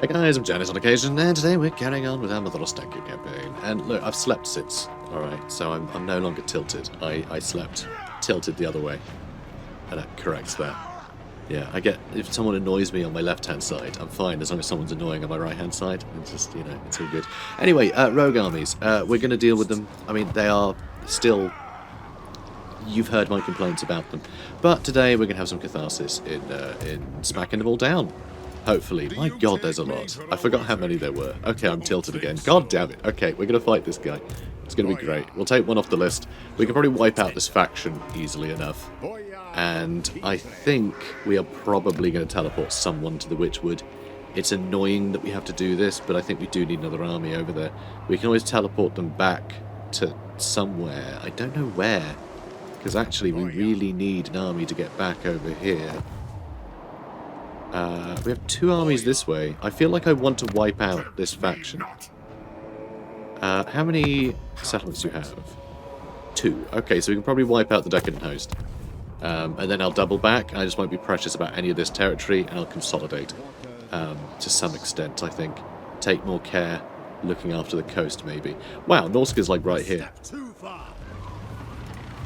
Hey guys, I'm Janice on occasion, and today we're carrying on with our Mother Ostankya campaign. And look, I've slept since, alright, so I'm no longer tilted. I slept tilted the other way. And that corrects that. Yeah, I get, if someone annoys me on my left-hand side, I'm fine, as long as someone's annoying on my right-hand side. It's just, you know, it's all good. Anyway, rogue armies. We're going to deal with them. I mean, they are still... You've heard my complaints about them. But today we're going to have some catharsis in smacking them all down. Hopefully. My god, there's a lot. I forgot how many there were. Okay, I'm tilted again. God damn it. Okay, we're going to fight this guy. It's going to be great. We'll take one off the list. We can probably wipe out this faction easily enough. And I think we are probably going to teleport someone to the Witchwood. It's annoying that we have to do this, but I think we do need another army over there. We can always teleport them back to somewhere. I don't know where. Because actually we really need an army to get back over here. We have two armies this way. I feel like I want to wipe out this faction. How many settlements do you have? 2. Okay, so we can probably wipe out the Decadent Host. And then I'll double back. I just won't be precious about any of this territory, and I'll consolidate. To some extent, I think. Take more care looking after the coast, maybe. Wow, Norska's like right here.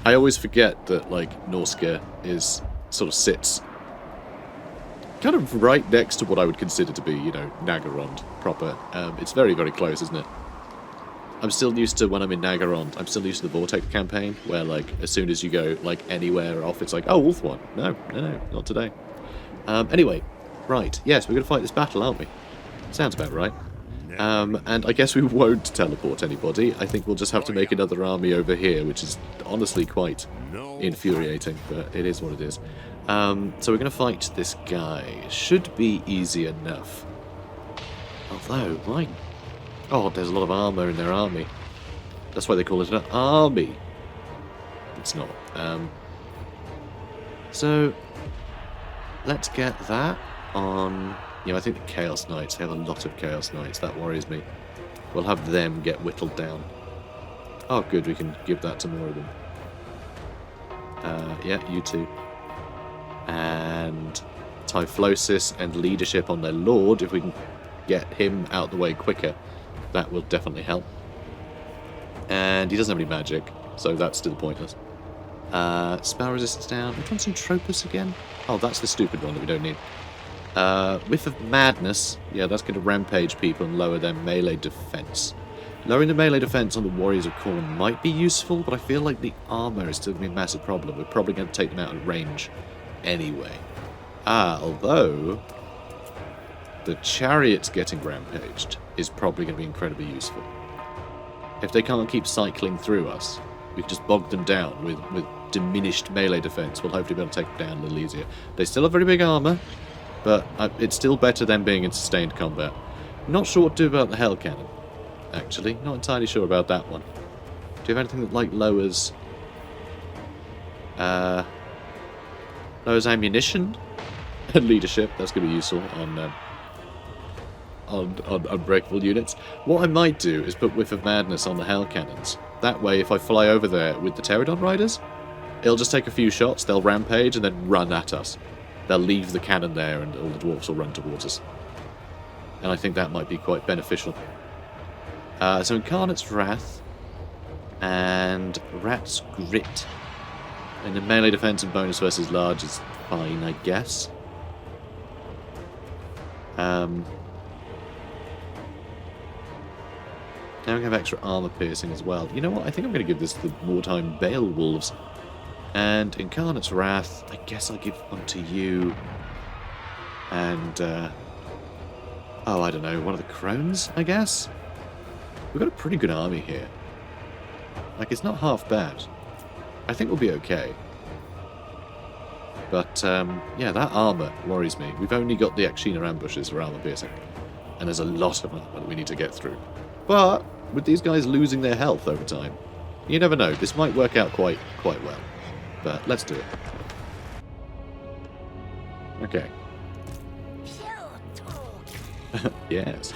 I always forget that, like, Norska is sort of sits kind of right next to what I would consider to be, you know, Nagarond proper. It's very, very close, isn't it? I'm still used to, when I'm in Nagarond, I'm still used to the Vortex campaign, where, like, as soon as you go, like, anywhere off, it's like, oh, Wolf-1. No, not today. Anyway, right, yes, we're going to fight this battle, aren't we? Sounds about right. And I guess we won't teleport anybody. I think we'll just have to make another army over here, which is honestly quite infuriating, but it is what it is. So we're going to fight this guy. Should be easy enough. Although, my... Oh, there's a lot of armour in their army. That's why they call it an army. It's not. So, let's get that on... You know, I think the Chaos Knights have a lot of Chaos Knights. That worries me. We'll have them get whittled down. Oh, good. We can give that to more of them. Yeah, you two. And Typhlosis and leadership on their lord. If we can get him out the way quicker, that will definitely help. And he doesn't have any magic, so that's still pointless. Spell resistance down. Which one's Entropus again? Oh, that's the stupid one that we don't need. Whiff of Madness. Yeah, that's going to rampage people and lower their melee defense. Lowering the melee defense on the Warriors of Khorne might be useful, but I feel like the armor is still going to be a massive problem. We're probably going to take them out of range anyway. Although the Chariots getting rampaged is probably going to be incredibly useful. If they can't keep cycling through us, we can just bog them down with diminished melee defense. We'll hopefully be able to take them down a little easier. They still have very big armor, but it's still better than being in sustained combat. Not sure what to do about the Hell Cannon, actually. Not entirely sure about that one. Do you have anything that, like, lowers ammunition and leadership? That's going to be useful on unbreakable units. What I might do is put Whiff of Madness on the Hell Cannons. That way, if I fly over there with the Pterodon Riders, it'll just take a few shots, they'll rampage, and then run at us. They'll leave the cannon there and all the dwarves will run towards us. And I think that might be quite beneficial. So Incarnate's Wrath and Rat's Grit. And the melee defense and bonus versus large is fine, I guess. Now we have extra armor piercing as well. You know what? I think I'm going to give this to the Wartime Beowulfs. And Incarnate's Wrath, I guess I'll give one to you. And, oh, I don't know, one of the Crones, I guess? We've got a pretty good army here. Like, it's not half bad. I think we'll be okay. But, yeah, that armor worries me. We've only got the Akshina ambushes for armor piercing. And there's a lot of armor that we need to get through. But, with these guys losing their health over time, you never know. This might work out quite well. But let's do it. Okay. Yes.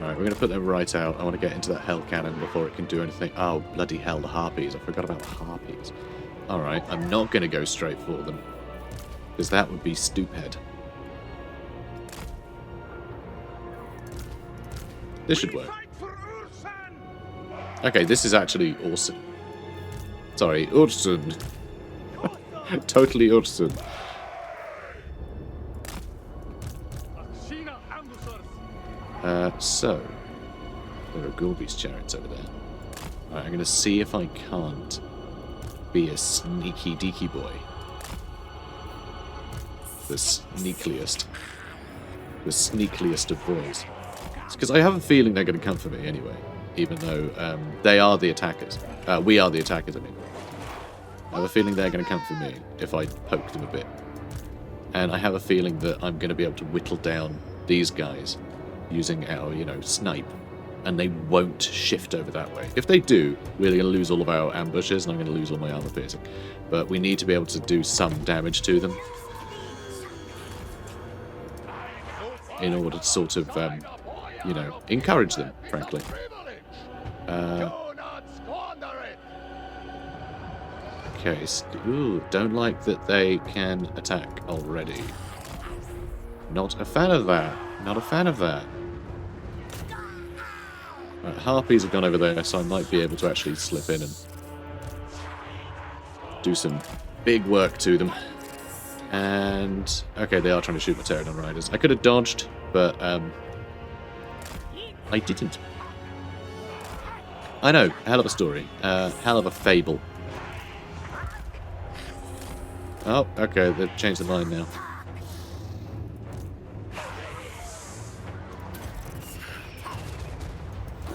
Alright, we're going to put them right out. I want to get into that Hell Cannon before it can do anything. Oh, bloody hell, the Harpies. I forgot about the Harpies. Alright, I'm not going to go straight for them. Because that would be stupid. This should work. Okay, this is actually awesome. Sorry, Ursun. Totally Ursun. So, there are Gulby's chariots over there. Alright, I'm going to see if I can't be a sneaky deaky boy. The sneakliest. The sneakliest of boys. Because I have a feeling they're going to come for me anyway. Even though they are the attackers. We are the attackers, I mean. I have a feeling they're going to come for me if I poke them a bit. And I have a feeling that I'm going to be able to whittle down these guys using our, snipe. And they won't shift over that way. If they do, we're going to lose all of our ambushes and I'm going to lose all my armor piercing. But we need to be able to do some damage to them. In order to sort of, encourage them, frankly. Okay, ooh, don't like that they can attack already. Not a fan of that. Not a fan of that. Right, Harpies have gone over there, so I might be able to actually slip in and do some big work to them. And, okay, they are trying to shoot my Pterodon Riders. I could have dodged, but, I didn't. I know, hell of a story. Hell of a fable. Oh, okay, they've changed their mind now.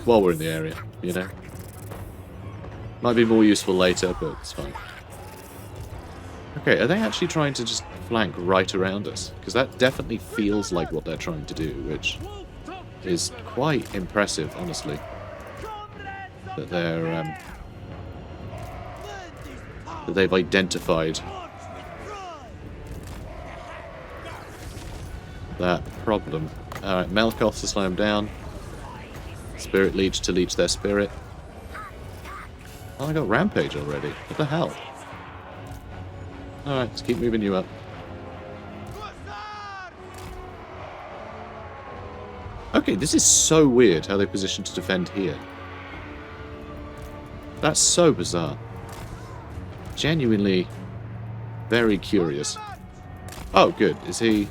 While we're in the area, Might be more useful later, but it's fine. Okay, are they actually trying to just flank right around us? Because that definitely feels like what they're trying to do, which is quite impressive, honestly. That they're, that they've identified that problem. Alright, Melkoth to slow him down. Spirit Leech to leech their spirit. Oh, I got Rampage already. What the hell? Alright, let's keep moving you up. Okay, this is so weird how they positioned to defend here. That's so bizarre. Genuinely very curious. Oh, good. Is he...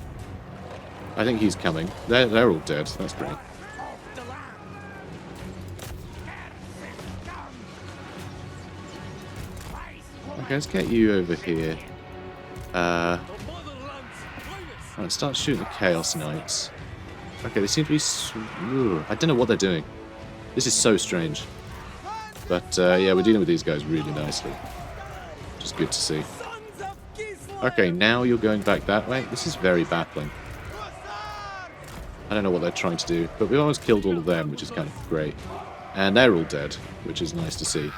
I think he's coming. They're all dead. That's great. Okay, let's get you over here. Right, start shooting the Chaos Knights. Okay, they seem to be... I don't know what they're doing. This is so strange. But, yeah, we're dealing with these guys really nicely. Which is good to see. Okay, now you're going back that way. This is very baffling. I don't know what they're trying to do, but we almost killed all of them, which is kind of great. And they're all dead, which is nice to see.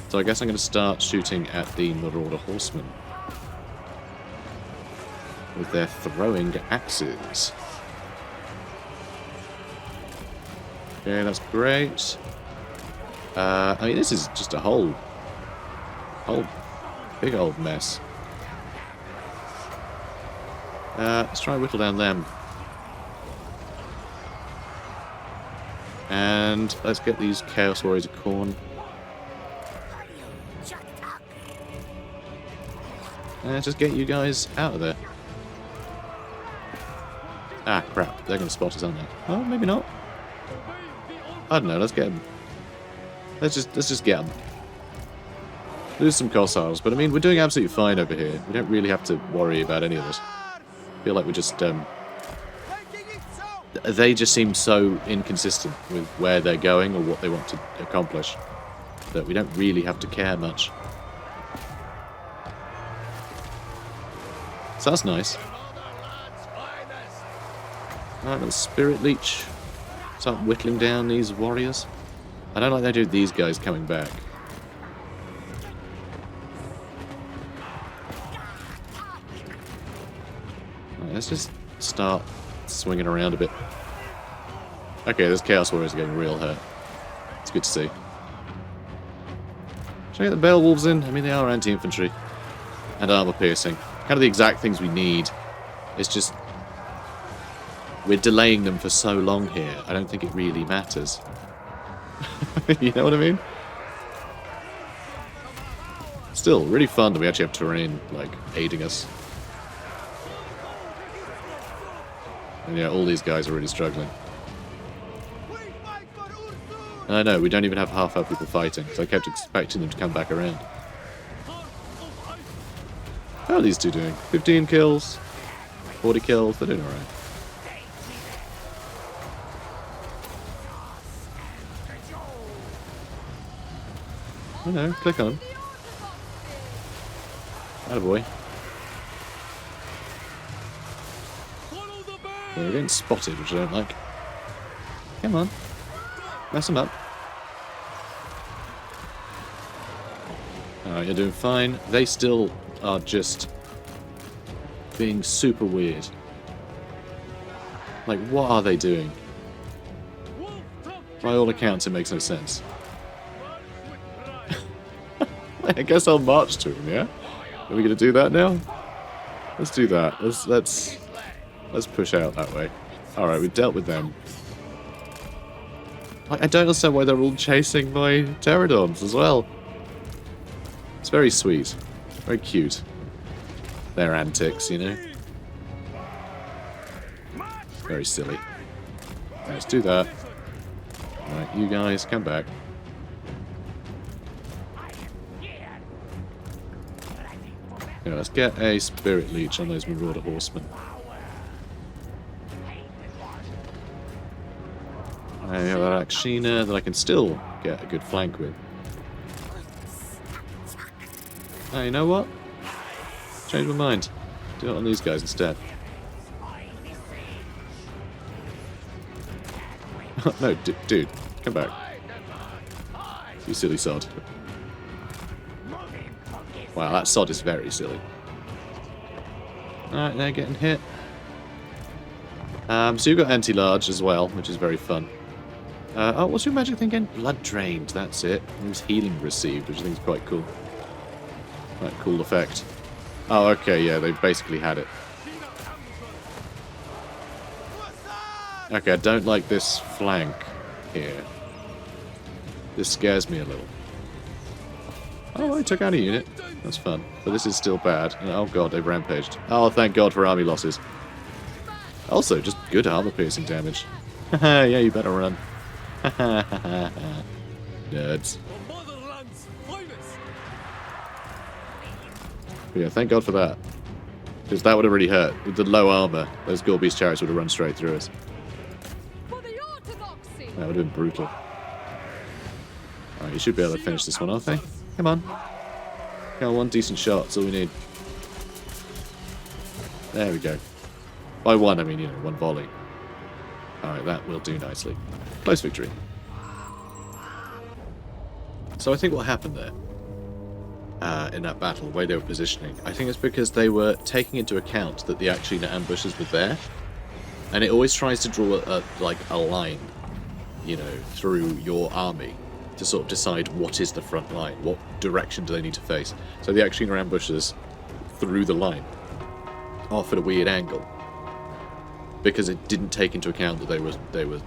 So I guess I'm going to start shooting at the Marauder Horsemen. With their throwing axes. Okay, that's great. I mean, this is just a whole big old mess. Let's try and whittle down them. And let's get these Chaos Warriors of Khorne. And just get you guys out of there. Ah, crap. They're going to spot us, aren't they? Oh, maybe not. I don't know. Let's get them. Let's just get them. Lose some Cossars, but I mean, we're doing absolutely fine over here. We don't really have to worry about any of this. I feel like we just, they just seem so inconsistent with where they're going or what they want to accomplish that we don't really have to care much. So that's nice. Alright, little Spirit Leech. Start whittling down these warriors. I don't like they do these guys coming back. Right, let's just start swinging around a bit. Okay, those Chaos Warriors are getting real hurt. It's good to see. Should I get the Beowulfs in? I mean, they are anti-infantry. And armor piercing. Kind of the exact things we need. It's just... we're delaying them for so long here, I don't think it really matters. You know what I mean? Still, really fun that we actually have terrain, like, aiding us. And yeah, all these guys are really struggling. And I know, we don't even have half our people fighting, so I kept expecting them to come back around. How are these two doing? 15 kills, 40 kills, they're doing alright. I know, click on them. Attaboy. Yeah, we're getting spotted, which I don't like. Come on. Mess them up. Alright, you're doing fine. They still are just being super weird. Like, what are they doing? By all accounts, it makes no sense. I guess I'll march to him, yeah? Are we gonna do that now? Let's do that. Let's push out that way. Alright, we've dealt with them. I don't understand why they're all chasing my pterodons as well. It's very sweet. Very cute. Their antics, you know? Very silly. Let's do that. Alright, you guys, come back. Yeah, let's get a spirit leech on those marauder horsemen. I have that Akshina that I can still get a good flank with. Oh, you know what? Change my mind. Do it on these guys instead. No, dude, come back. You silly sod. Wow, that sod is very silly. Alright, they're getting hit. So you've got anti-large as well, which is very fun. Oh, what's your magic thing again? Blood drained, that's it. It was healing received, which I think is quite cool. Quite cool effect. Oh, okay, yeah, they've basically had it. Okay, I don't like this flank here. This scares me a little. Oh, I took out a unit. That's fun. But this is still bad. Oh god, they've rampaged. Oh, thank god for army losses. Also, just good armor-piercing damage. Haha, yeah, you better run. Nerds. But yeah, thank god for that. Because that would have really hurt. With the low armor, those Gorby's chariots would have run straight through us. That would have been brutal. Alright, you should be able to finish this one off, eh? Come on. Got one decent shot, that's all we need. There we go. By one, I mean, you know, one volley. Alright, that will do nicely. Close victory. So I think what happened there, in that battle, the way they were positioning, I think it's because they were taking into account that the Akshina ambushes were there. And it always tries to draw a line, you know, through your army to sort of decide what is the front line, what direction do they need to face. So the Akshina ambushes through the line, off at a weird angle, because it didn't take into account that they were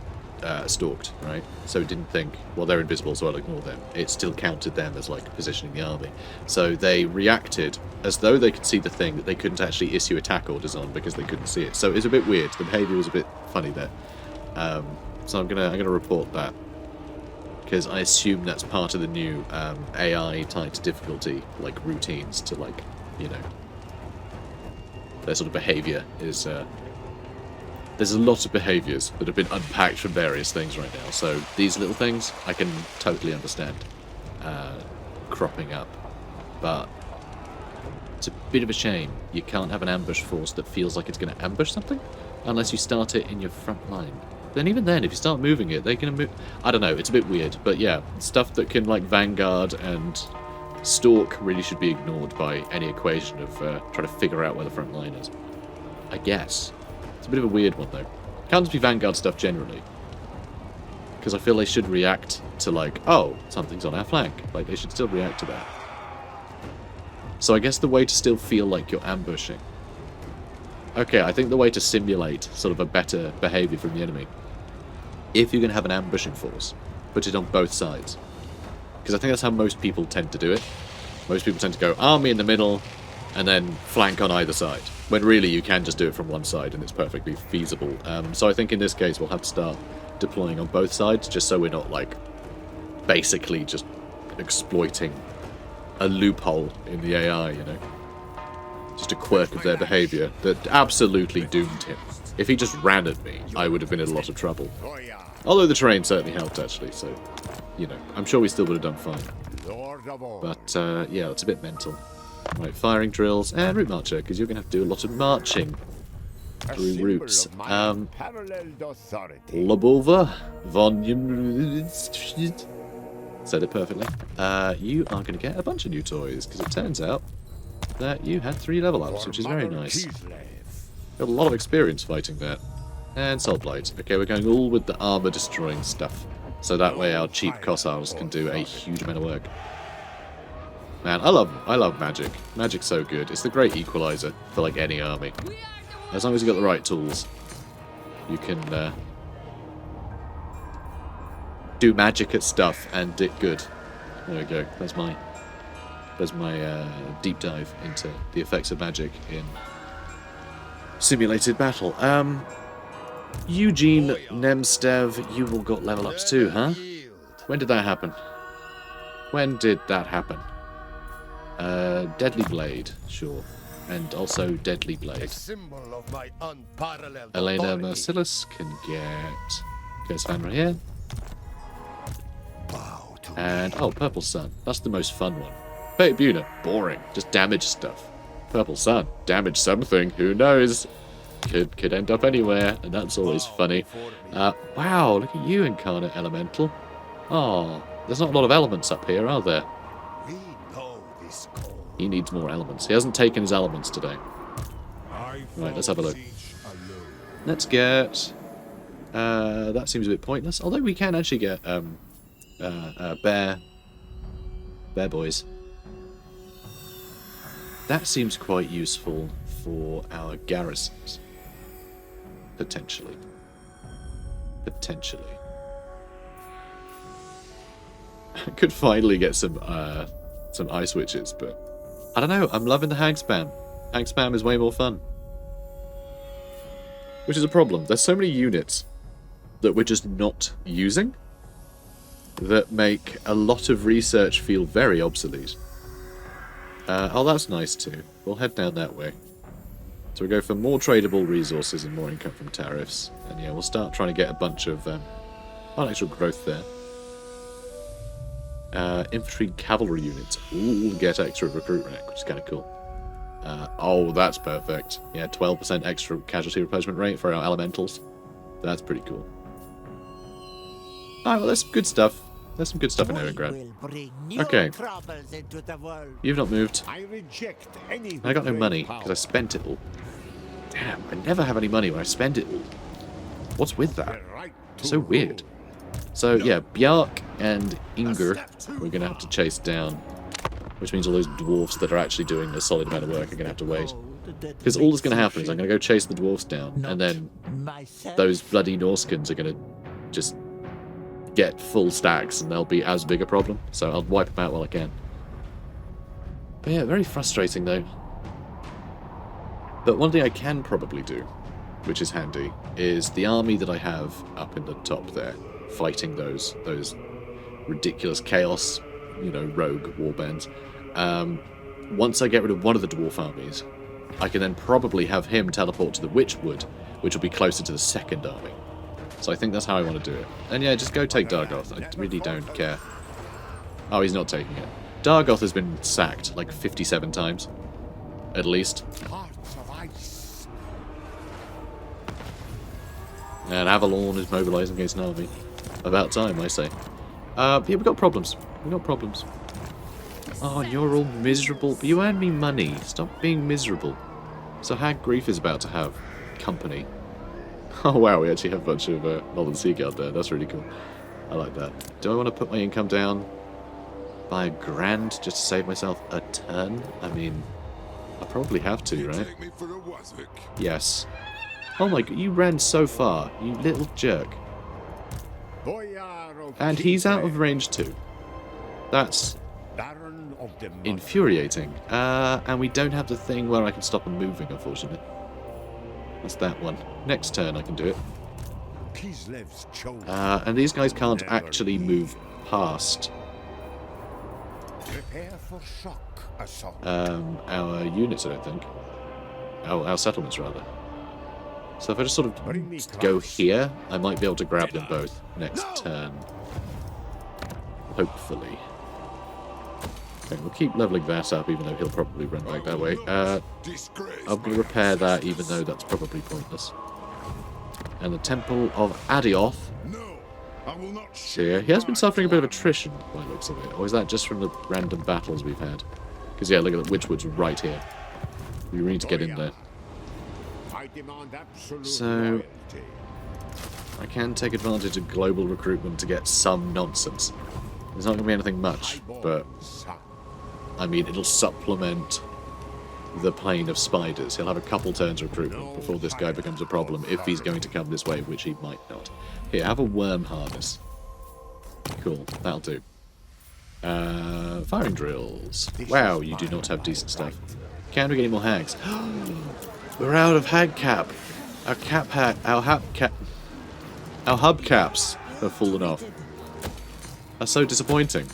stalked, right? So it didn't think, well, they're invisible, so I'll ignore them. It still counted them as like positioning the army. So they reacted as though they could see the thing that they couldn't actually issue attack orders on because they couldn't see it. So it was a bit weird. The behaviour was a bit funny there. So I'm gonna report that, because I assume that's part of the new AI tied to difficulty, like routines to, like, you know, their sort of behaviour is. There's a lot of behaviours that have been unpacked from various things right now. So these little things I can totally understand cropping up, but it's a bit of a shame you can't have an ambush force that feels like it's going to ambush something unless you start it in your front line. Then even then, if you start moving it, they can move. I don't know, it's a bit weird, but yeah, stuff that can like vanguard and stalk really should be ignored by any equation of trying to figure out where the front line is, I guess. It's a bit of a weird one though. Can't just be vanguard stuff generally, because I feel they should react to like, oh, something's on our flank. Like they should still react to that. So I guess the way to still feel like you're ambushing Okay, I think the way to simulate sort of a better behaviour from the enemy, if you're going to have an ambushing force, put it on both sides. Because I think that's how most people tend to do it. Most people tend to go army in the middle, and then flank on either side. When really you can just do it from one side, and it's perfectly feasible. So I think in this case we'll have to start deploying on both sides, just so we're not, like, basically just exploiting a loophole in the AI, you know? Just a quirk of their behaviour that absolutely doomed him. If he just ran at me, I would have been in a lot of trouble. Although the terrain certainly helped, actually, so, you know, I'm sure we still would have done fine. But, yeah, it's a bit mental. Right, firing drills, and route marcher, because you're going to have to do a lot of marching through routes. Lobova, von... Said it perfectly. You are going to get a bunch of new toys, because it turns out that you had 3 level ups, which is very nice. Got a lot of experience fighting that. And Soul Blades. Okay, we're going all with the armor destroying stuff. So that way our cheap Kossars can do a huge amount of work. Man, I love magic. Magic's so good. It's the great equalizer for like any army. As long as you got the right tools, you can do magic at stuff and it good. There we go. That's my deep dive into the effects of magic in simulated battle. Eugene Nemstev, you all got level ups too, huh? When did that happen? When did that happen? Deadly Blade, sure. And also Deadly Blade. Elena Merciless can get Svan right here. And, oh, Purple Sun. That's the most fun one. Beta Buna, boring. Just damage stuff. Purple Sun, damage something. Who knows? Could end up anywhere, and that's always funny. Wow, look at you, Incarnate Elemental. Oh, there's not a lot of elements up here, are there? He needs more elements. He hasn't taken his elements today. Right, let's have a look. Let's get... that seems a bit pointless. Although we can actually get bear boys. That seems quite useful for our garrisons. Potentially. I could finally get some ice witches, but I don't know. I'm loving the hag spam. Hag spam is way more fun. Which is a problem. There's so many units that we're just not using that make a lot of research feel very obsolete. Oh, that's nice too. We'll head down that way. So we go for more tradable resources and more income from tariffs. And yeah, we'll start trying to get a bunch of actual growth there. Infantry cavalry units all get extra recruit rank, which is kind of cool. Oh, that's perfect. Yeah, 12% extra casualty replacement rate for our elementals. That's pretty cool. Alright, well, that's good stuff. There's some good stuff in Novigrad. Okay. You've not moved. I got no money, because I spent it all. Damn, I never have any money when I spend it all. What's with that? So weird. So, yeah, Bjark and Inger we're going to have to chase down. Which means all those dwarfs that are actually doing a solid amount of work are going to have to wait. Because all that's going to happen is I'm going to go chase the dwarfs down, and then those bloody Norskins are going to just get full stacks, and they'll be as big a problem. So I'll wipe them out while I can. But yeah, very frustrating though. But one thing I can probably do, which is handy, is the army that I have up in the top there, fighting those ridiculous chaos, you know, rogue warbands. Once I get rid of one of the dwarf armies, I can then probably have him teleport to the Witchwood, which will be closer to the second army. So I think that's how I want to do it. And yeah, just go take Dargoth. I really don't care. Oh, he's not taking it. Dargoth has been sacked like 57 times. At least. And Avalon is mobilising against an army. About time, I say. Yeah, we've got problems. Oh, and you're all miserable. But you earned me money. Stop being miserable. So Hag Grief is about to have company. Oh wow, we actually have a bunch of Northern Sea Guard there. That's really cool. I like that. Do I want to put my income down by $1,000 just to save myself a turn? I mean, I probably have to, right? Take me for a wazzock. Yes. Oh my god, you ran so far, you little jerk. And he's out of range too. That's infuriating. And we don't have the thing where I can stop him moving, unfortunately. That's that one. Next turn I can do it. And these guys can't actually move past our units, I don't think. Our settlements, rather. So if I just sort of go here, I might be able to grab them both next turn. Hopefully. Okay, we'll keep leveling that up, even though he'll probably run back that way. I'm going to repair that, even though that's probably pointless. And the Temple of Adioth. So yeah, he has been suffering a bit of attrition, by the looks of it. Or is that just from the random battles we've had? Because yeah, look at the Witchwood's right here. We need to get in there. So I can take advantage of global recruitment to get some nonsense. There's not going to be anything much, but I mean, it'll supplement the plane of spiders. He'll have a couple turns of recruitment before this guy becomes a problem, if he's going to come this way, which he might not. Here, have a worm harness. Cool, that'll do. Firing drills. Wow, you do not have decent stuff. Can we get any more hags? We're out of hag cap. Our hubcaps have fallen off. That's so disappointing.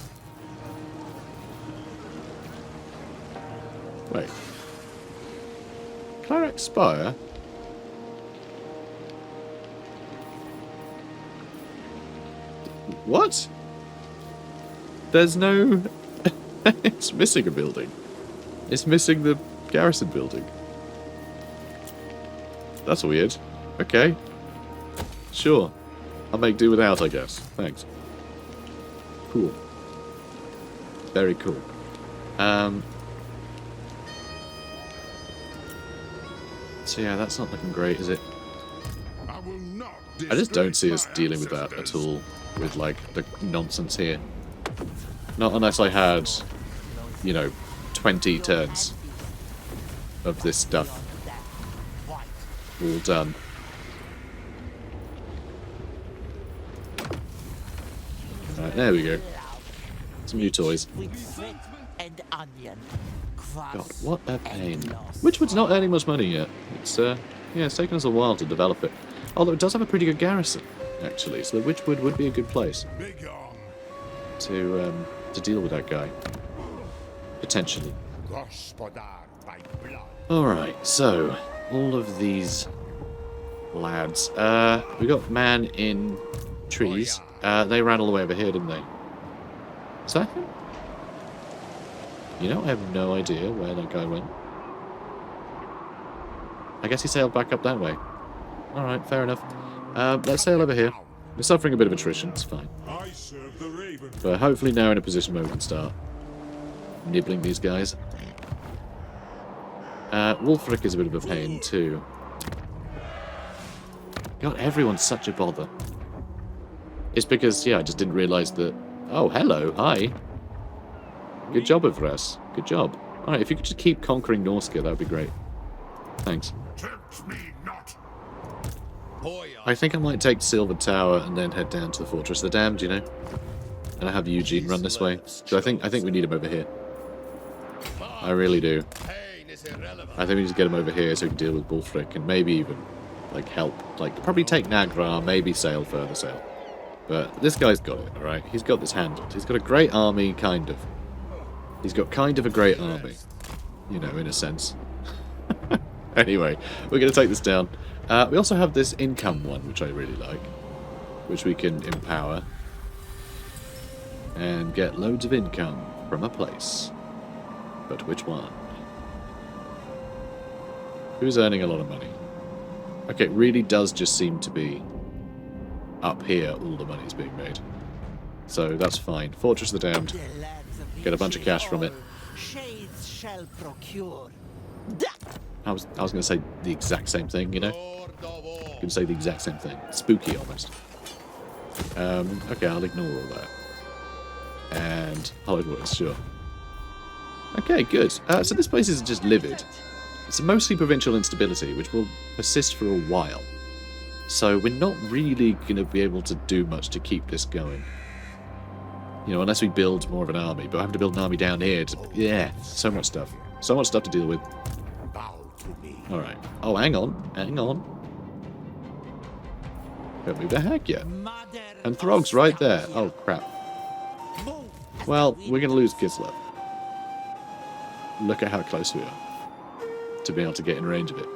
Wait. Can I expire? What? There's no... It's missing a building. It's missing the garrison building. That's weird. Okay. Sure. I'll make do without, I guess. Thanks. Cool. Very cool. So yeah, that's not looking great, is it? I just don't see us dealing with that at all, with like the nonsense here. Not unless I had, you know, 20 turns of this stuff all done. Alright, there we go. Some new toys. God, what a pain. Witchwood's not earning much money yet. It's yeah, it's taken us a while to develop it. Although it does have a pretty good garrison, actually, so the Witchwood would be a good place to deal with that guy. Potentially. Alright, so all of these lads. We got man in trees. They ran all the way over here, didn't they? Is that him? You know, I have no idea where that guy went. I guess he sailed back up that way. Alright, fair enough. Let's sail over here. We're suffering a bit of attrition, it's fine. But hopefully now in a position where we can start nibbling these guys. Wulfric is a bit of a pain too. God, everyone's such a bother. It's because, yeah, I just didn't realise that... Oh, hello, hi. Good job, Ivras. Good job. Alright, if you could just keep conquering Norsca, that would be great. Thanks. I think I might take Silver Tower and then head down to the Fortress of the Damned, you know? And I have Eugene run this way. So I think we need him over here. I really do. I think we need to get him over here so we can deal with Wulfric and maybe even, like, help. Like, probably take Nagra, maybe sail further sail. But this guy's got it, alright? He's got this handled. He's got a great army, kind of. He's got kind of a great army. You know, in a sense. Anyway, we're going to take this down. We also have this income one, which I really like. Which we can empower. And get loads of income from a place. But which one? Who's earning a lot of money? Okay, it really does just seem to be up here all the money's being made. So that's fine. Fortress of the Damned. Get a bunch of cash from it. I was going to say the exact same thing, you know? I can say the exact same thing. Spooky, almost. Okay, I'll ignore all that. And Hollowed Woods, sure. Okay, good. So this place isn't just livid. It's mostly provincial instability, which will persist for a while. So we're not really going to be able to do much to keep this going. You know, unless we build more of an army. But I have to build an army down here. Yeah, so much stuff. So much stuff to deal with. Alright. Oh, hang on. Hang on. Don't move the heck yet. And Throg's right there. Oh, crap. Well, we're going to lose KISLEV. Look at how close we are to being able to get in range of it.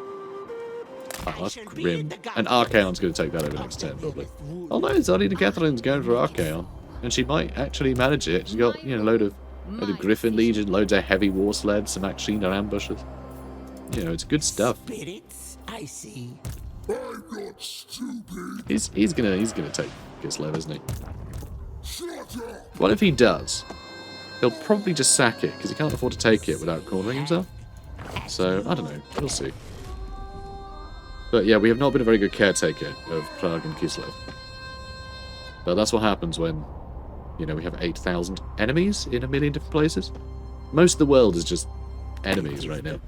Oh, that's grim. And Archaon's going to take that over next turn, probably. Oh no, Zarina Catherine's going for Archaon. And she might actually manage it. She's got, you know, a load of Griffin Legion, loads of heavy war sleds, some machine ambushes. You know, it's good stuff. Spirits, I see. I'm not stupid. He's gonna take KISLEV, isn't he? What if he does? He'll probably just sack it, because he can't afford to take it without cornering himself. So, I don't know. We'll see. But yeah, we have not been a very good caretaker of Prague and KISLEV. But that's what happens when, you know, we have 8,000 enemies in a million different places. Most of the world is just enemies right now.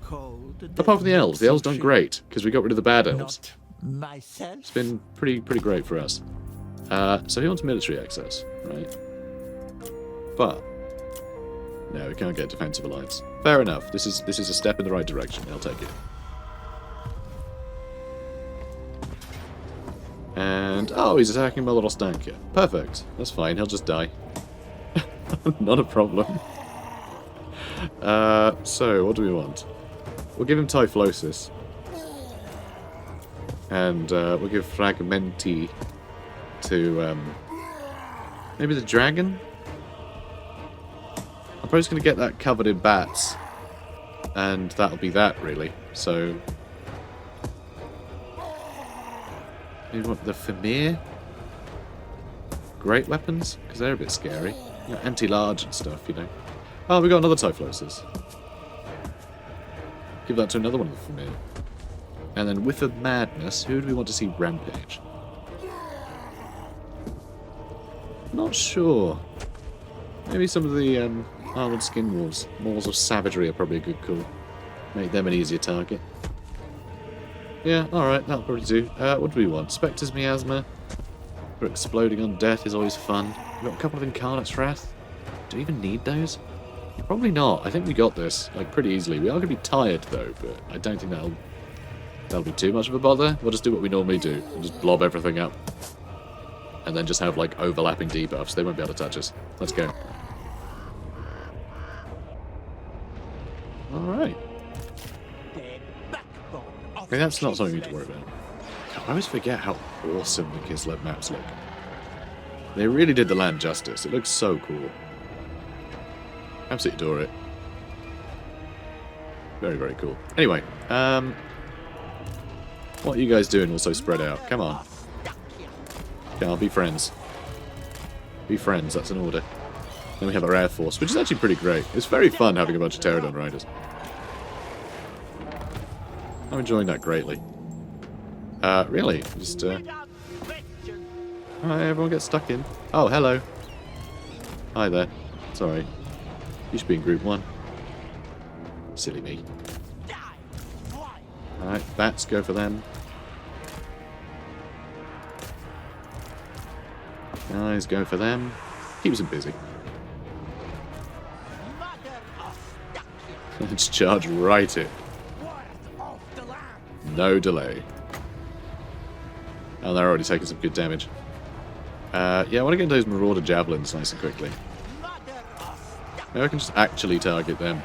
Apart from the elves. The elves done great, because we got rid of the bad elves. It's been pretty great for us. So he wants military access, right? But no, we can't get defensive alliance. Fair enough. This is a step in the right direction. I'll take it. And oh, he's attacking Mother Ostankya. Perfect. That's fine. He'll just die. Not a problem. So what do we want? We'll give him Typhlosis. And we'll give Fragmenti to maybe the dragon? I'm probably just going to get that covered in bats. And that'll be that, really. So maybe want the Femir? Great weapons? Because they're a bit scary. You know, anti-large and stuff, you know. Oh, we got another Typhlosis. Give that to another one of the Femir. And then Whiff of Madness, who do we want to see rampage? Not sure. Maybe some of the Armored Skin Wolves. Maws of Savagery are probably a good call. Make them an easier target. Yeah, alright, that'll probably do. What do we want? Spectre's Miasma. For exploding on death is always fun. We've got a couple of Incarnate's Wrath. Do we even need those? Probably not. I think we got this, like, pretty easily. We are going to be tired, though, but I don't think that'll be too much of a bother. We'll just do what we normally do. We'll just blob everything up. And then just have, like, overlapping debuffs. They won't be able to touch us. Let's go. Alright. Okay, that's not something we need to worry about. I always forget how awesome the KISLEV maps look. They really did the land justice. It looks so cool. Absolutely adore it. Very, very cool. Anyway, what are you guys doing also spread out? Come on. Come on, be friends. Be friends, that's an order. Then we have our Air Force, which is actually pretty great. It's very fun having a bunch of Pterodon riders. I'm enjoying that greatly. Really? Just, Alright, everyone gets stuck in. Oh, hello. Hi there. Sorry. You should be in Group 1. Silly me. Alright, bats, go for them. Guys, go for them. Keeps them busy. Let's charge right in. No delay. Oh, they're already taking some good damage. Yeah, I want to get those Marauder Javelins nice and quickly. Maybe I can just actually target them.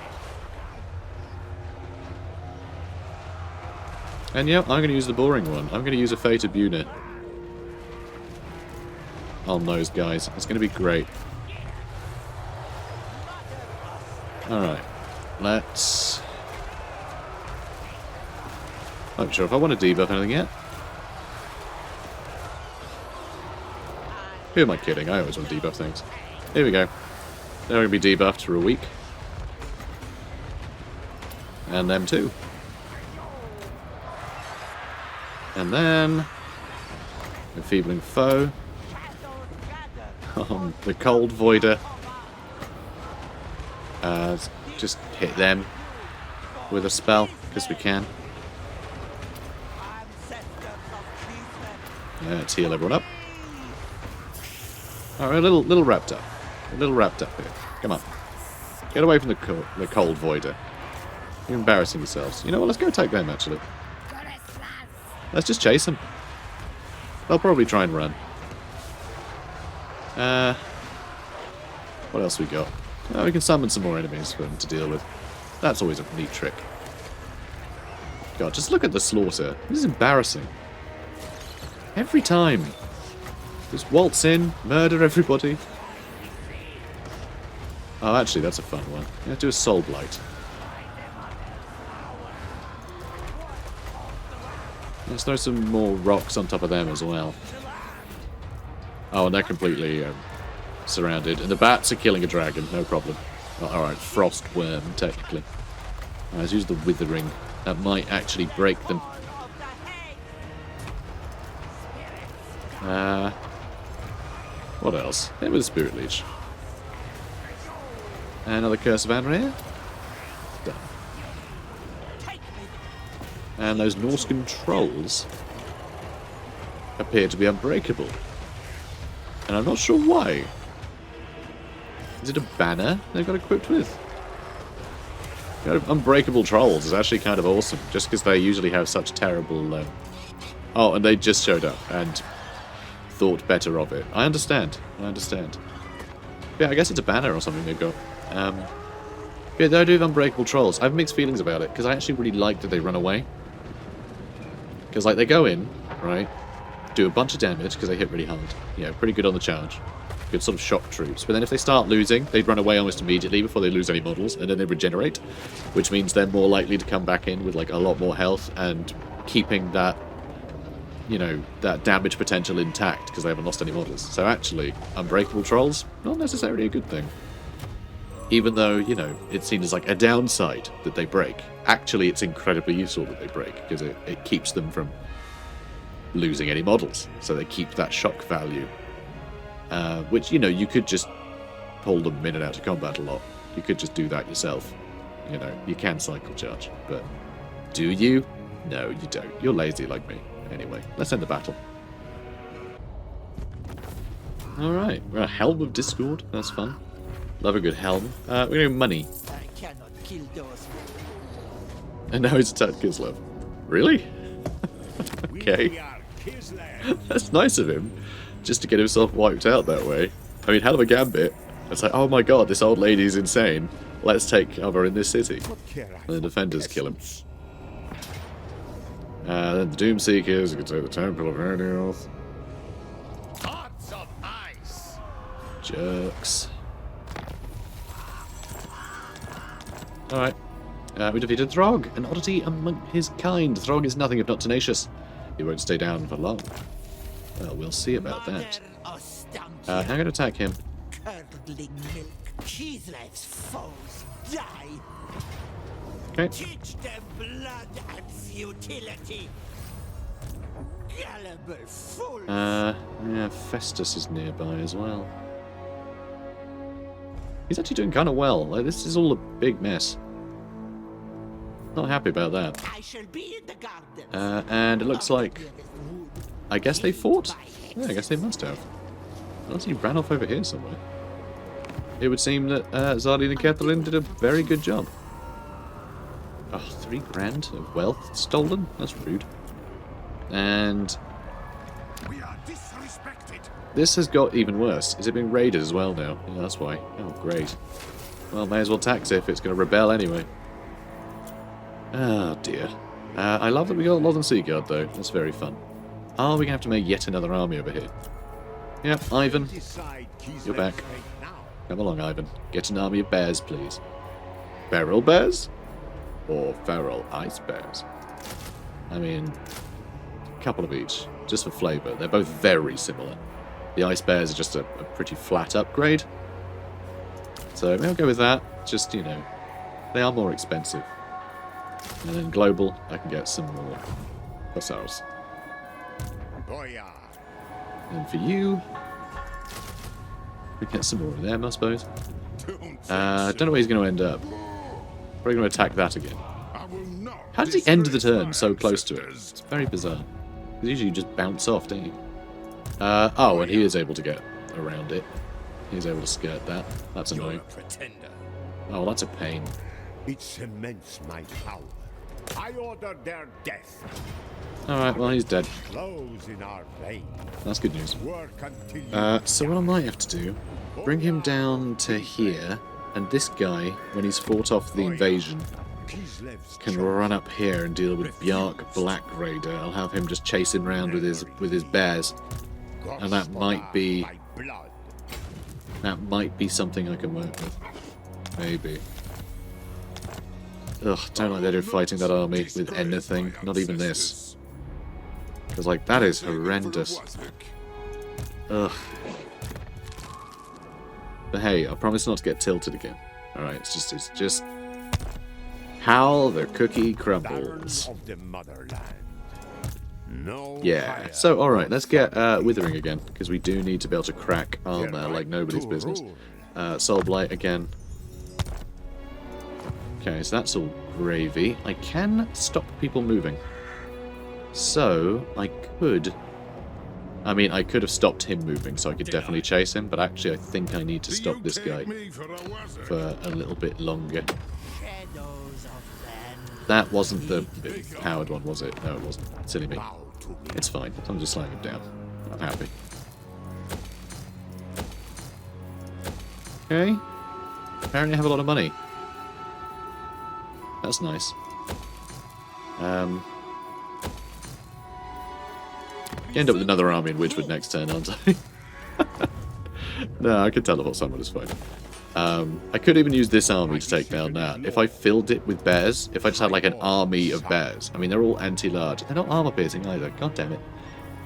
And yeah, I'm going to use the boring one. I'm going to use a Fated Buna on those guys. It's going to be great. Alright. Let's... I'm not sure if I want to debuff anything yet. Who am I kidding? I always want to debuff things. Here we go. They're going to be debuffed for a week. And them too. And then... Enfeebling Foe. The Cold Voider. just hit them with a spell, because we can. Let's heal everyone up. Alright, a little wrapped up. A little wrapped up here. Come on. Get away from the cold voider. You're embarrassing yourselves. You know what, let's go attack them, actually. Let's just chase them. They'll probably try and run. What else we got? Oh, we can summon some more enemies for them to deal with. That's always a neat trick. God, just look at the slaughter. This is embarrassing. Every time. Just waltz in, murder everybody. Oh, actually, that's a fun one. Yeah, do a soul blight. Let's throw some more rocks on top of them as well. Oh, and they're completely surrounded. And the bats are killing a dragon, no problem. Oh, alright, frost worm, technically. Let's use the withering. That might actually break them. What else? It was Spirit Leech. Another Curse of Anrir. Done. And those Norscan trolls appear to be unbreakable. And I'm not sure why. Is it a banner they've got equipped with? Unbreakable trolls is actually kind of awesome, just because they usually have such terrible... Oh, and they just showed up and thought better of it. I understand. Yeah, I guess it's a banner or something they've got. Yeah, they do have unbreakable trolls. I have mixed feelings about it, because I actually really like that they run away. Because, like, they go in, right, do a bunch of damage, because they hit really hard. Yeah, pretty good on the charge. Good sort of shock troops. But then if they start losing, they'd run away almost immediately before they lose any models, and then they regenerate, which means they're more likely to come back in with, like, a lot more health, and keeping that, you know, that damage potential intact, because they haven't lost any models. So actually, unbreakable trolls, not necessarily a good thing. Even though, you know, it seems like a downside that they break. Actually, it's incredibly useful that they break, because it keeps them from losing any models. So they keep that shock value. Which, you know, you could just pull them in and out of combat a lot. You could just do that yourself. You know, you can cycle charge. But do you? No, you don't. You're lazy like me. Anyway, let's end the battle. Alright, we're a Helm of Discord. That's fun. Love a good helm. We're going to go money. I cannot kill those. And now he's attacked KISLEV. Really? Okay. That's nice of him. Just to get himself wiped out that way. I mean, hell of a gambit. It's like, oh my god, this old lady's insane. Let's take cover in this city. And the defenders kill him. Then the Doomseekers, you can take the Temple of Erdios. Hearts of ice. Jerks. Alright. We defeated Throg, an oddity among his kind. Throg is nothing if not tenacious. He won't stay down for long. Well, we'll see about that. Mother Ostankya, I'm going to attack him. curdling milk. KISLEV's foes die. Okay. Teach them blood and futility. Gullible fools. Yeah, Festus is nearby as well. He's actually doing kind of well. Like, this is all a big mess. Not happy about that. I shall be in the gardens. And it looks like... I guess they fought? Yeah, I guess they must have. Unless he ran off over here somewhere. It would seem that Zardine and Catherine did a very good job. Oh, 3 grand of wealth stolen? That's rude. And... We are disrespected. this has got even worse. Is it being raided as well now? Yeah, that's why. Oh, great. Well, may as well tax it if it's going to rebel anyway. Oh, dear. I love that we got Lothern Seaguard, though. That's very fun. Are we going to have to make yet another army over here? Yep, Ivan. You're back. Come along, Ivan. Get an army of bears, please. Feral bears? Or feral ice bears? I mean, a couple of each, just for flavour. They're both very similar. The ice bears are just a pretty flat upgrade. So maybe I'll go with that. Just, you know, they are more expensive. And then global, I can get some more hussars. And for you, we get some more of them, I suppose. Don't know where he's going to end up. Probably going to attack that again. I will not How does he end the turn disgrace so my close to it? ancestors. It's very bizarre. 'Cause usually you just bounce off, don't you? Oh, and he is able to get around it. He's able to skirt that. That's You're a annoying. pretender. Oh, that's a pain. It cements my power. I order their death. Alright, well, he's dead. Flows in our veins. That's good news. Work until you So what I might have to do, bring him down to here, and this guy, when he's fought off the invasion, KISLEV's can chosen. run up here and deal with Bjark Black Raider. I'll have him just chasing around with his bears. And that might be My blood. something I can work with. Maybe. Ugh, don't like that they're fighting that army with anything, not even this. Because, like, that is horrendous. Ugh. But hey, I promise not to get tilted again. Alright, it's just how the cookie crumbles. Baron of the motherland. No Yeah. higher. So, alright, let's get Withering again, because we do need to be able to crack armor like nobody's business. Soul Blight again. Okay, so that's all gravy. I can stop people moving. So, I could have stopped him moving, so I could definitely chase him, but actually I think I need to stop this guy for a little bit longer. Shadows of them. That wasn't the powered one, was it? No, it wasn't. Silly me. Bow to me. It's fine. I'm just slowing him down. I'm happy. Okay. Apparently I have a lot of money. That's nice. End up with another army in Widgewood next turn, aren't I? No, I can teleport someone, it's fine. I could even use this army to take down that. If I filled it with bears, if I just had like an army of bears. I mean, they're all anti-large. They're not armor-piercing either, god damn it.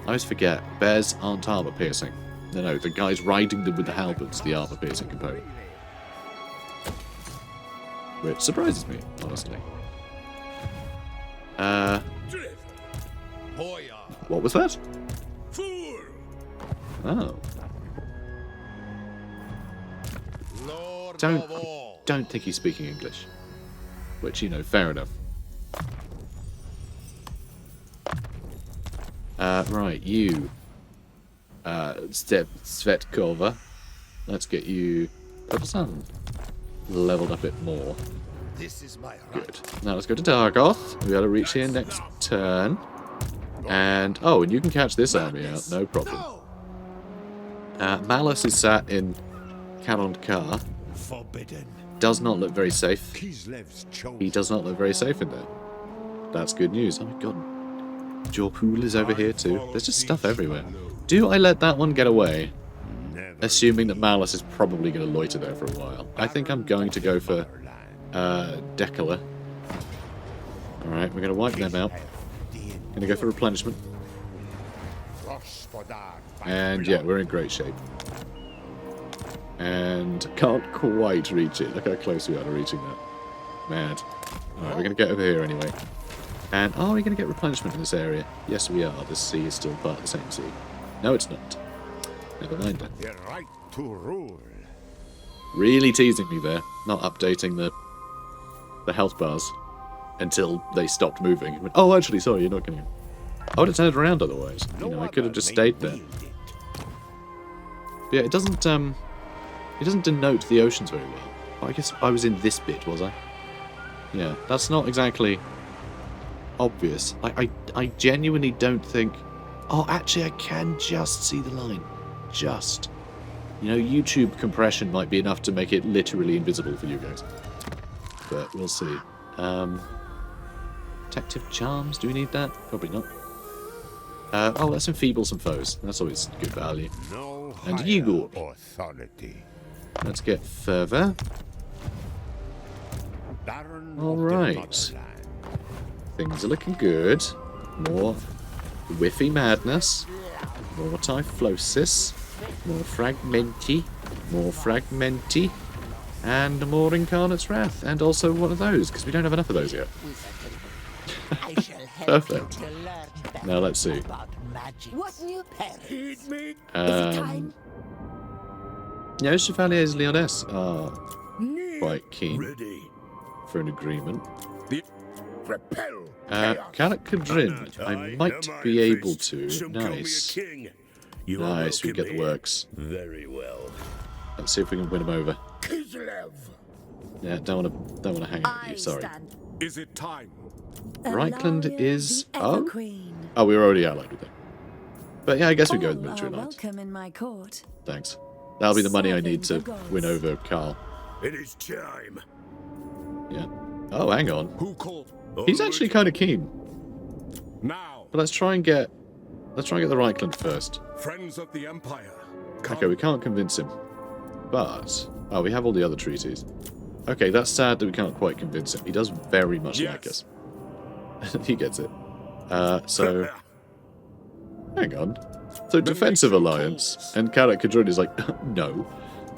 I always forget, bears aren't armor-piercing. No, the guys riding them with the halberds, the armor-piercing component. Which surprises me, honestly. What was that? Fool! Oh. Lord Don't of all. think he's speaking English. Which, you know, fair enough. Right, you. Svetkova. Let's get you Purple Sun leveled up a bit more. This is my right. Good. Now let's go to Dargoth. We gotta reach here next turn. And, oh, and you can catch this army out, no problem. Malice is sat in Kalond Kar. Forbidden. Does not look very safe. KISLEV's chosen. He does not look very safe in there. That's good news. Oh my god. Jorpool is over here too. There's just stuff everywhere. Do I let that one get away? Never Assuming that Malice is probably going to loiter there for a while. I think I'm going to go for Decala. Alright, we're going to wipe them out. Going to go for replenishment. And yeah, we're in great shape. And can't quite reach it. Look how close we are to reaching that. Mad. Alright, we're going to get over here anyway. And are we going to get replenishment in this area? Yes, we are. This sea is still part of the same sea. No, it's not. Never mind then. The right to rule. Really teasing me there. Not updating the health bars until they stopped moving. Went, oh, actually, sorry, you're not going to... I would have turned around otherwise. You know, I could have just stayed there. But yeah, it doesn't denote the oceans very well. Well, I guess I was in this bit, was I? Yeah, that's not exactly obvious. I genuinely don't think... Oh, actually, I can just see the line. Just. You know, YouTube compression might be enough to make it literally invisible for you guys. But we'll see. Protective charms, do we need that? Probably not. Oh, let's enfeeble some foes. That's always good value. No And higher Igor. authority. Let's get further. Baron All of the right. motherland. Things are looking good. More whiffy madness. More typhlosis. More fragmenty. More fragmenty. And more Incarnate's Wrath. And also one of those, because we don't have enough of those yet. I shall help you Perfect. to learn better Now let's see. about magic. What new parents? me. Is it time? Yeah, Chevaliers Lyonnais are quite keen. Ready. for an agreement. Repel. Kanak Kadrin, I might be able to. Nice. Nice, we get the works. Very well. Let's see if we can win him over. KISLEV. Yeah, don't wanna hang out with you, sorry. Is it time? Reichland is... Oh? Queen. Oh, we were already allied with them. But yeah, I guess we go with All military are alliance. welcome in my court. Thanks. That'll be the money I Serving need to the gods. win over Carl. It is time. Yeah. Oh, hang on. Who called? He's actually kind of keen. Now, But let's try and get the Reichland first. friends of the Empire. Okay, we can't convince him. But... Oh, we have all the other treaties. Okay, that's sad that we can't quite convince him. He does very much like us. He gets it. So... Hang on. So defensive alliance, and Kanak Kadrin is like, no.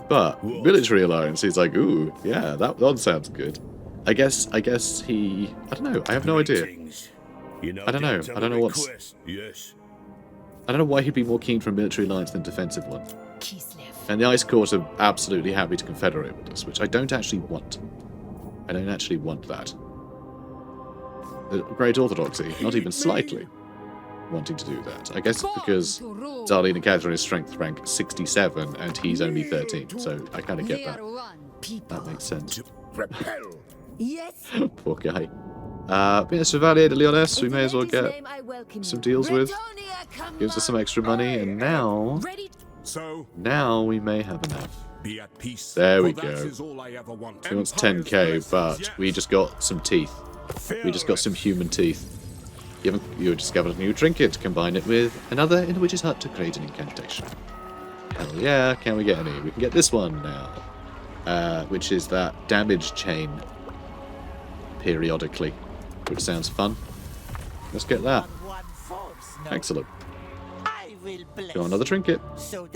But military alliance, he's like, ooh, yeah, that one sounds good. I guess he... I don't know, I have no idea. I don't know. I don't know what's... Yes. I don't know why he'd be more keen for a military alliance than defensive one. KISLEV. And the Ice Court are absolutely happy to confederate with us, which I don't actually want. I don't actually want that. The Great Orthodoxy, not even slightly wanting to do that. I guess it's because Darlene and Catherine is strength rank 67 and he's only 13, so I kind of get that. That makes sense. Repel. Yes. Poor guy. But yeah, Chevalier de Lyonesse, we may as well get some deals with. Gives us some extra money, and now So, we may have enough. be at peace. There we for that go. is all I ever want. He wants Empire's 10k, blessings, but yes. we just got some teeth. We just got some human teeth. You discovered a new trinket. Combine it with another in the witch's hut to create an incantation. Hell yeah, can we get any? We can get this one now. Which is that damage chain periodically. Which sounds fun. Let's get that. Excellent. Got another trinket. So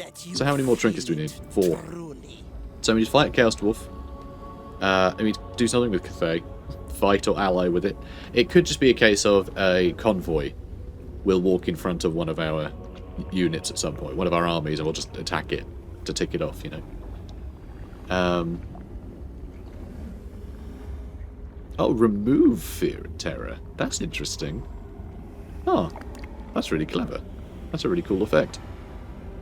how many more trinkets do we need? 4. So we need to fight Chaos Dwarf. And we need to do something with Cathay. Fight or ally with it. It could just be a case of a convoy will walk in front of one of our units at some point, one of our armies, and we'll just attack it to tick it off, you know. Oh, remove fear and terror. That's interesting. Oh, that's really clever. That's a really cool effect.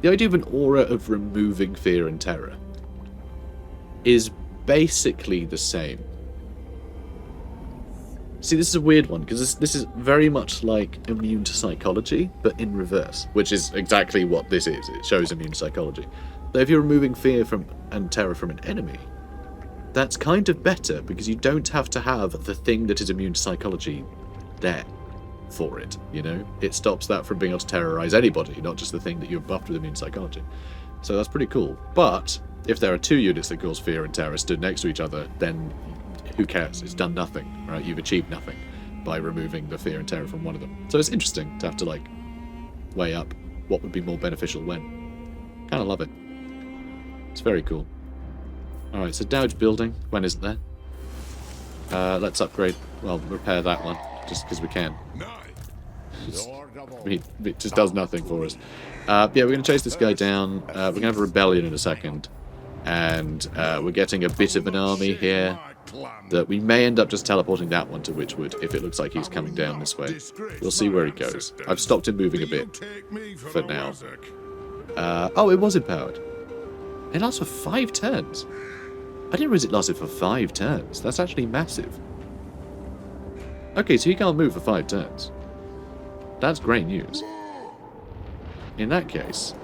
The idea of an aura of removing fear and terror is basically the same. See, this is a weird one, because this is very much like immune to psychology, but in reverse, which is exactly what this is. It shows immune psychology. But if you're removing fear and terror from an enemy, that's kind of better, because you don't have to have the thing that is immune to psychology there for it, you know? It stops that from being able to terrorize anybody, not just the thing that you're buffed with immune psychology. So that's pretty cool. But if there are 2 units that cause fear and terror stood next to each other, then who cares? It's done nothing, right? You've achieved nothing by removing the fear and terror from one of them. So it's interesting to have to, like, weigh up what would be more beneficial when. Kind of love it. It's very cool. Alright, so Doge building. When isn't there? Let's upgrade, well, repair that one, just because we can. It just does nothing for us. Yeah, we're going to chase this guy down. We're going to have a rebellion in a second. And we're getting a bit of an army here that we may end up just teleporting that one to Witchwood if it looks like he's coming down this way. We'll see where he goes. I've stopped him moving a bit for now. Oh, it was empowered. It lasts for 5 turns. I didn't realize it lasted for 5 turns. That's actually massive. Okay, so he can't move for 5 turns. That's great news. In that case,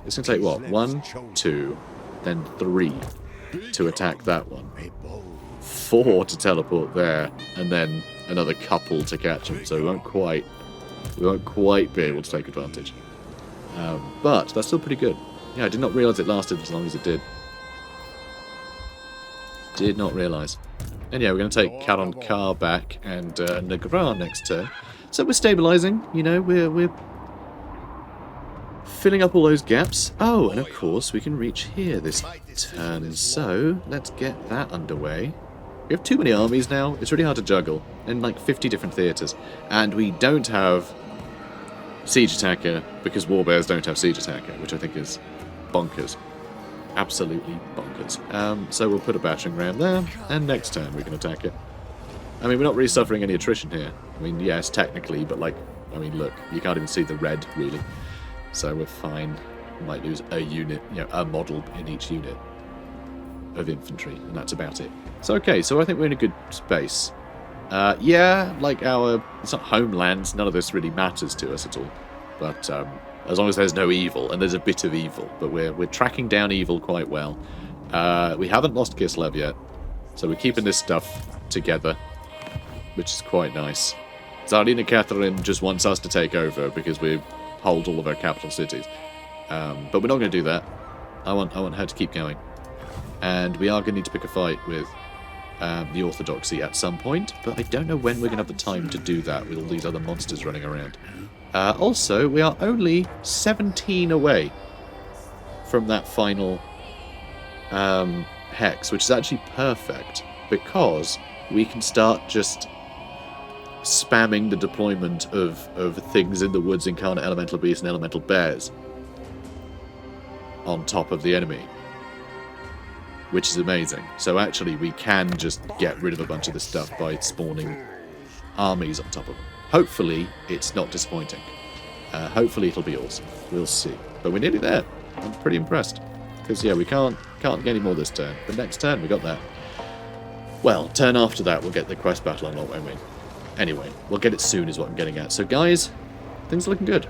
it's going to take, what, 1, 2, then 3 to attack that one. 4 to teleport there, and then another couple to catch him, so we won't quite be able to take advantage. But that's still pretty good. Yeah, I did not realise it lasted as long as it did. Did not realise. And yeah, we're going to take Karon Kar back and Nagra next turn. So we're stabilising, you know, we're filling up all those gaps. Oh, and of course we can reach here this turn, so let's get that underway. We have too many armies now. It's really hard to juggle in like 50 different theatres. And we don't have Siege Attacker because Warbears don't have Siege Attacker, which I think is bonkers. Absolutely bonkers. So we'll put a battering ram there, and next turn we can attack it. I mean, we're not really suffering any attrition here. I mean, yes, technically, but like, I mean, look, you can't even see the red, really. So we're fine. We might lose a unit, you know, a model in each unit of infantry, and that's about it. So, okay, so I think we're in a good space. Yeah, like it's not homelands, none of this really matters to us at all. But as long as there's no evil, and there's a bit of evil, but we're tracking down evil quite well. We haven't lost KISLEV yet, so we're keeping this stuff together, which is quite nice. Tsarina Catherine just wants us to take over because we hold all of our capital cities. But we're not going to do that. I want her to keep going. And we are going to need to pick a fight with the Orthodoxy at some point, but I don't know when we're going to have the time to do that with all these other monsters running around. Also, we are only 17 away from that final hex, which is actually perfect, because we can start just spamming the deployment of things in the woods, incarnate elemental beasts and elemental bears on top of the enemy, which is amazing. So actually we can just get rid of a bunch of this stuff by spawning armies on top of them. Hopefully it's not disappointing. Hopefully it'll be awesome. We'll see. But we're nearly there. I'm pretty impressed. Because yeah, we can't get any more this turn. But next turn we got that. Well, turn after that we'll get the quest battle unlocked, won't we? Anyway, we'll get it soon is what I'm getting at. So guys, things are looking good.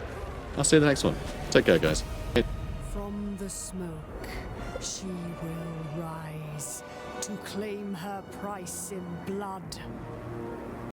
I'll see you in the next one. Take care, guys. From the smoke, she will rise to claim her price in blood.